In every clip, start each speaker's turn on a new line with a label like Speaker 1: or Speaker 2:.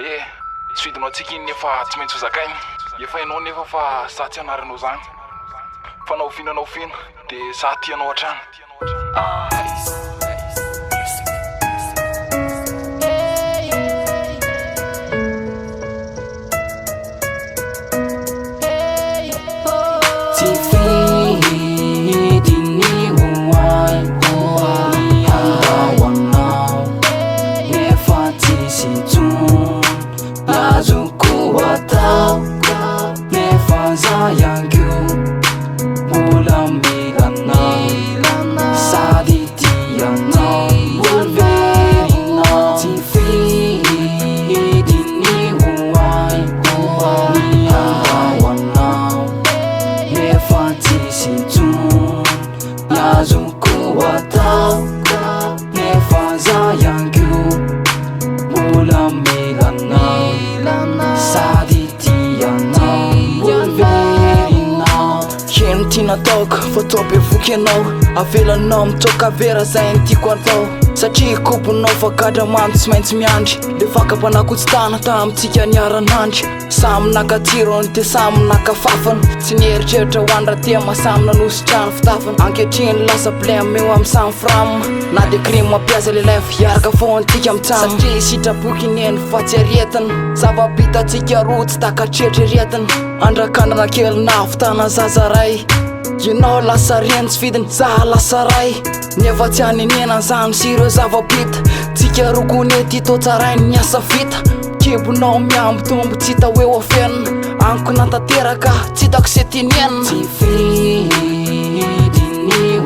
Speaker 1: Tsy vidinao antsika iny nefa tsy maintsy ho zakainy. Efa hainao nefa fa sa tsy anaranao zany. Fa na ofinanao fina dia sa tianao hatrany.
Speaker 2: Nataoko fa toa be voky anao avelanao mitsoka vera zay ny tiako atao satria koponao fa gadramamy tsy maintsy miandry le vakampanakotsitana tamintsika niaranandry samy nakatirony dia samy nakafafana tsy nieritreritra hoandratia masamy nanositrano fitafana ankehitriny lasa blème eo amin'ny samy frame na dia crime mampiasa lelay fiaraka foantika mitsamo satria sitraboky neny fa tsy aretana zava-bitatsika roa tsy takatretra retana andrakandana kely navitana zazaray Ianao lasa reny tsy vidiny zaha lasa ray nefa tsy hanenena zany sy ireo zava-bita tsika rokony ety to tsarainy niasa vita kebonao miamby tombo tsy hita hoe ofenina anko nantanteraka tsy hitako se tinenina
Speaker 3: tsy vidiny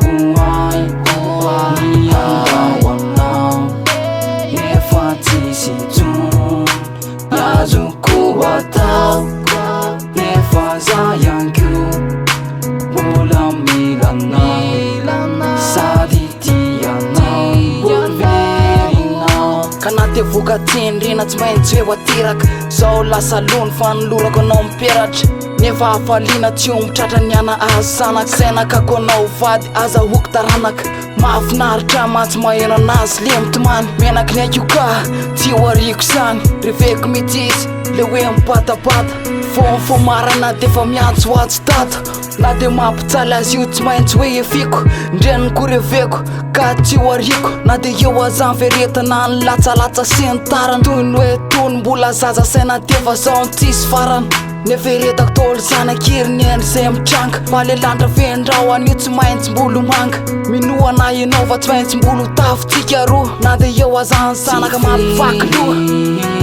Speaker 3: hoay ny andao aminao nefa tsisy intsony azoko atao nefa za ihany ko mbola milanao sady tianao verinao
Speaker 2: ka na te voka tendrena tsy maintsy hoe voateraka zao lasa lony fa nolorako anao miperatra nefa hafaliana tsy ombitratra niana azy sanaka sainakako anao vady aza hoky taranaka mahafinaritra matsy maheno anazy le mitomany menaky ny aiko ka tsy ho ariko zany reveko mitsy izy le hoe mibatabata fo marana dia fa miantso ho azy tata na dia mampitsaly azy io tsy maintsy hoe efiko ndreniko reveko ka tsy ho ariko na dia eo azany veretana ny latsalatsa sy ny tarany toy ny hoe tony mbola zaza saina tefa zao ny tsisy farany neferetako tolo zanakiry ny endry zay mitranga fa le lanitra fendrao an'io tsy maintsy mbolo manga minoana ianao fa tsy maintsy mbolo tafitsika roa na dia eo azany zanaka mampivaky loha